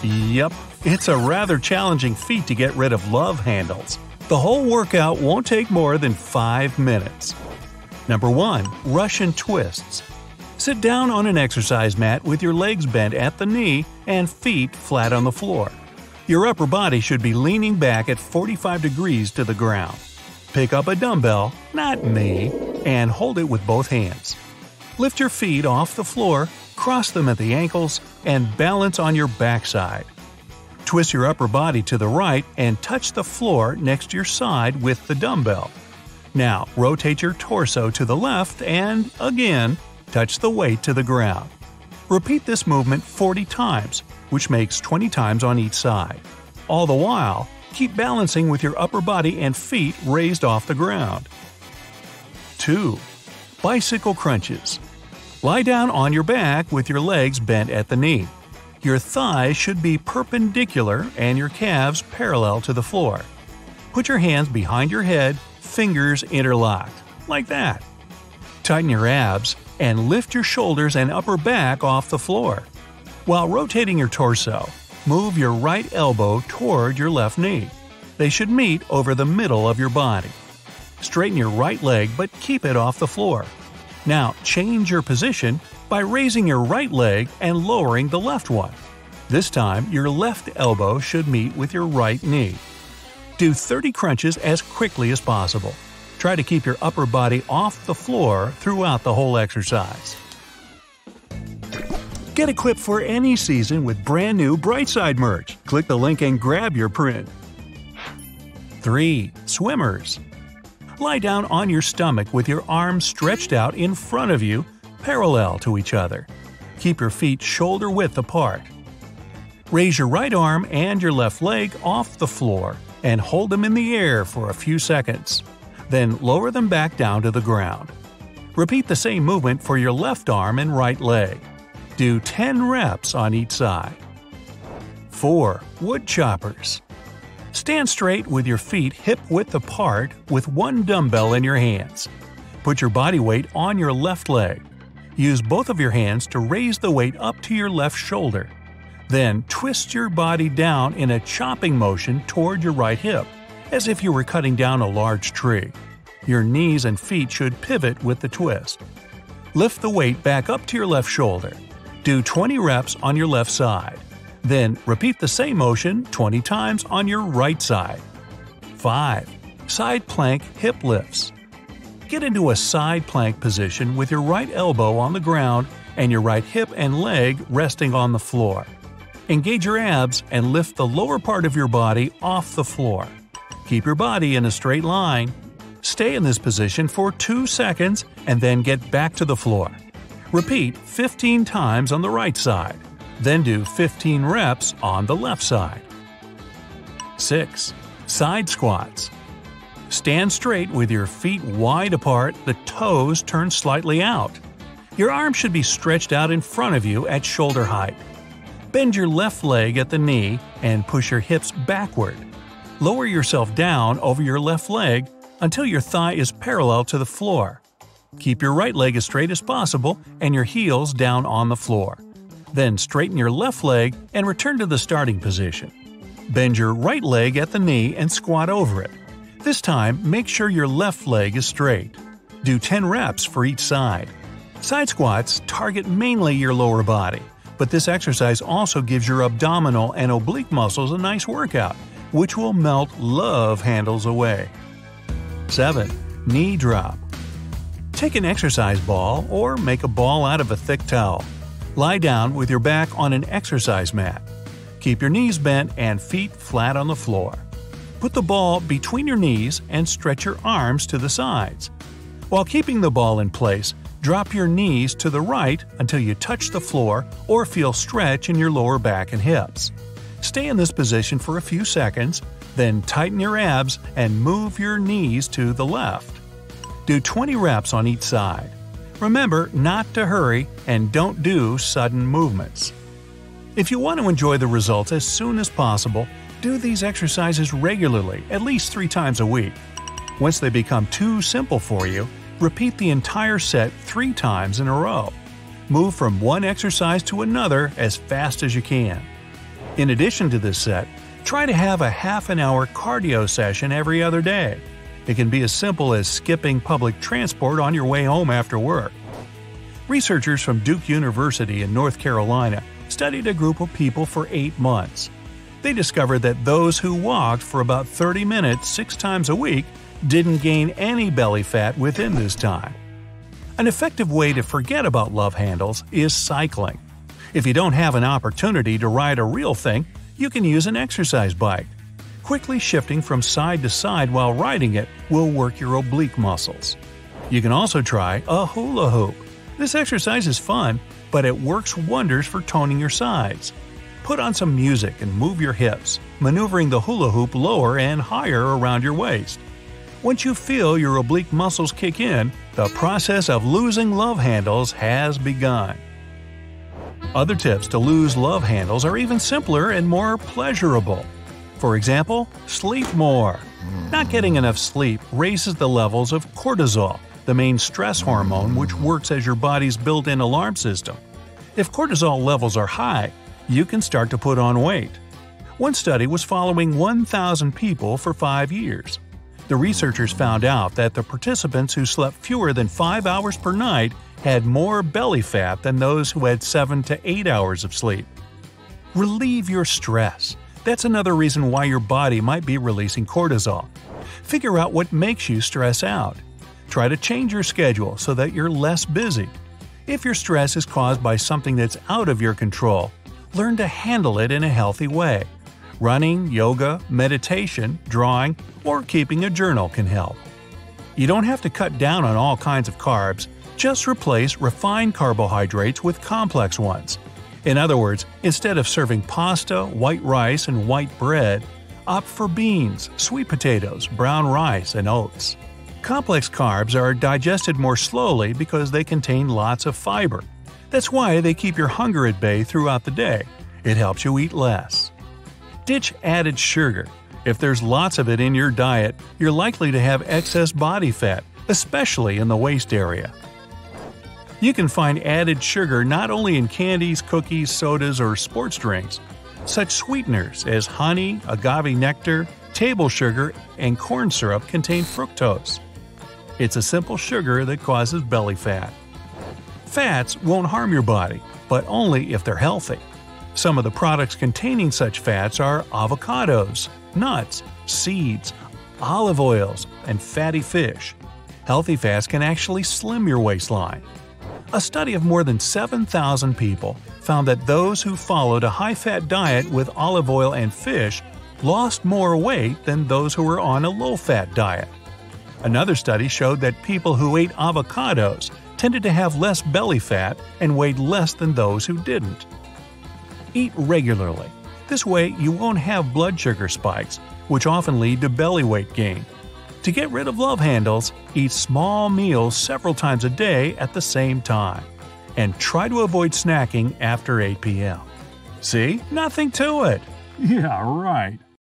Yep, it's a rather challenging feat to get rid of love handles. The whole workout won't take more than 5 minutes. Number 1. Russian twists. Sit down on an exercise mat with your legs bent at the knee and feet flat on the floor. Your upper body should be leaning back at 45 degrees to the ground. Pick up a dumbbell, not me, and hold it with both hands. Lift your feet off the floor, cross them at the ankles, and balance on your backside. Twist your upper body to the right and touch the floor next to your side with the dumbbell. Now, rotate your torso to the left and, again, touch the weight to the ground. Repeat this movement 40 times, which makes 20 times on each side. All the while, keep balancing with your upper body and feet raised off the ground. 2. Bicycle crunches. Lie down on your back with your legs bent at the knee. Your thighs should be perpendicular and your calves parallel to the floor. Put your hands behind your head, fingers interlocked, like that. Tighten your abs and lift your shoulders and upper back off the floor. While rotating your torso, move your right elbow toward your left knee. They should meet over the middle of your body. Straighten your right leg but keep it off the floor. Now change your position by raising your right leg and lowering the left one. This time, your left elbow should meet with your right knee. Do 30 crunches as quickly as possible. Try to keep your upper body off the floor throughout the whole exercise. Get equipped for any season with brand new Brightside merch. Click the link and grab your print. 3. Swimmers. Lie down on your stomach with your arms stretched out in front of you, parallel to each other. Keep your feet shoulder width apart. Raise your right arm and your left leg off the floor and hold them in the air for a few seconds. Then lower them back down to the ground. Repeat the same movement for your left arm and right leg. Do 10 reps on each side. 4. Wood choppers. Stand straight with your feet hip-width apart with one dumbbell in your hands. Put your body weight on your left leg. Use both of your hands to raise the weight up to your left shoulder. Then twist your body down in a chopping motion toward your right hip, as if you were cutting down a large tree. Your knees and feet should pivot with the twist. Lift the weight back up to your left shoulder. Do 20 reps on your left side. Then repeat the same motion 20 times on your right side. 5. Side plank hip lifts. Get into a side plank position with your right elbow on the ground and your right hip and leg resting on the floor. Engage your abs and lift the lower part of your body off the floor. Keep your body in a straight line. Stay in this position for 2 seconds and then get back to the floor. Repeat 15 times on the right side. Then do 15 reps on the left side. 6. Side squats. Stand straight with your feet wide apart, the toes turned slightly out. Your arms should be stretched out in front of you at shoulder height. Bend your left leg at the knee and push your hips backward. Lower yourself down over your left leg until your thigh is parallel to the floor. Keep your right leg as straight as possible and your heels down on the floor. Then straighten your left leg and return to the starting position. Bend your right leg at the knee and squat over it. This time, make sure your left leg is straight. Do 10 reps for each side. Side squats target mainly your lower body, but this exercise also gives your abdominal and oblique muscles a nice workout, which will melt love handles away. 7. Knee drop. Take an exercise ball or make a ball out of a thick towel. Lie down with your back on an exercise mat. Keep your knees bent and feet flat on the floor. Put the ball between your knees and stretch your arms to the sides. While keeping the ball in place, drop your knees to the right until you touch the floor or feel stretch in your lower back and hips. Stay in this position for a few seconds, then tighten your abs and move your knees to the left. Do 20 reps on each side. Remember not to hurry and don't do sudden movements. If you want to enjoy the results as soon as possible, do these exercises regularly, at least 3 times a week. Once they become too simple for you, repeat the entire set 3 times in a row. Move from one exercise to another as fast as you can. In addition to this set, try to have a half an hour cardio session every other day. It can be as simple as skipping public transport on your way home after work. Researchers from Duke University in North Carolina studied a group of people for 8 months. They discovered that those who walked for about 30 minutes 6 times a week didn't gain any belly fat within this time. An effective way to forget about love handles is cycling. If you don't have an opportunity to ride a real thing, you can use an exercise bike. Quickly shifting from side to side while riding it will work your oblique muscles. You can also try a hula hoop. This exercise is fun, but it works wonders for toning your sides. Put on some music and move your hips, maneuvering the hula hoop lower and higher around your waist. Once you feel your oblique muscles kick in, the process of losing love handles has begun. Other tips to lose love handles are even simpler and more pleasurable. For example, sleep more. Not getting enough sleep raises the levels of cortisol, the main stress hormone which works as your body's built-in alarm system. If cortisol levels are high, you can start to put on weight. One study was following 1,000 people for 5 years. The researchers found out that the participants who slept fewer than 5 hours per night had more belly fat than those who had 7 to 8 hours of sleep. Relieve your stress. That's another reason why your body might be releasing cortisol. Figure out what makes you stress out. Try to change your schedule so that you're less busy. If your stress is caused by something that's out of your control, learn to handle it in a healthy way. Running, yoga, meditation, drawing, or keeping a journal can help. You don't have to cut down on all kinds of carbs, just replace refined carbohydrates with complex ones. In other words, instead of serving pasta, white rice, and white bread, opt for beans, sweet potatoes, brown rice, and oats. Complex carbs are digested more slowly because they contain lots of fiber. That's why they keep your hunger at bay throughout the day. It helps you eat less. Ditch added sugar. If there's lots of it in your diet, you're likely to have excess body fat, especially in the waist area. You can find added sugar not only in candies, cookies, sodas, or sports drinks. Such sweeteners as honey, agave nectar, table sugar, and corn syrup contain fructose. It's a simple sugar that causes belly fat. Fats won't harm your body, but only if they're healthy. Some of the products containing such fats are avocados, nuts, seeds, olive oils, and fatty fish. Healthy fats can actually slim your waistline. A study of more than 7,000 people found that those who followed a high-fat diet with olive oil and fish lost more weight than those who were on a low-fat diet. Another study showed that people who ate avocados tended to have less belly fat and weighed less than those who didn't. Eat regularly. This way you won't have blood sugar spikes, which often lead to belly weight gain. To get rid of love handles, eat small meals several times a day at the same time. And try to avoid snacking after 8 p.m. See? Nothing to it. Yeah, right.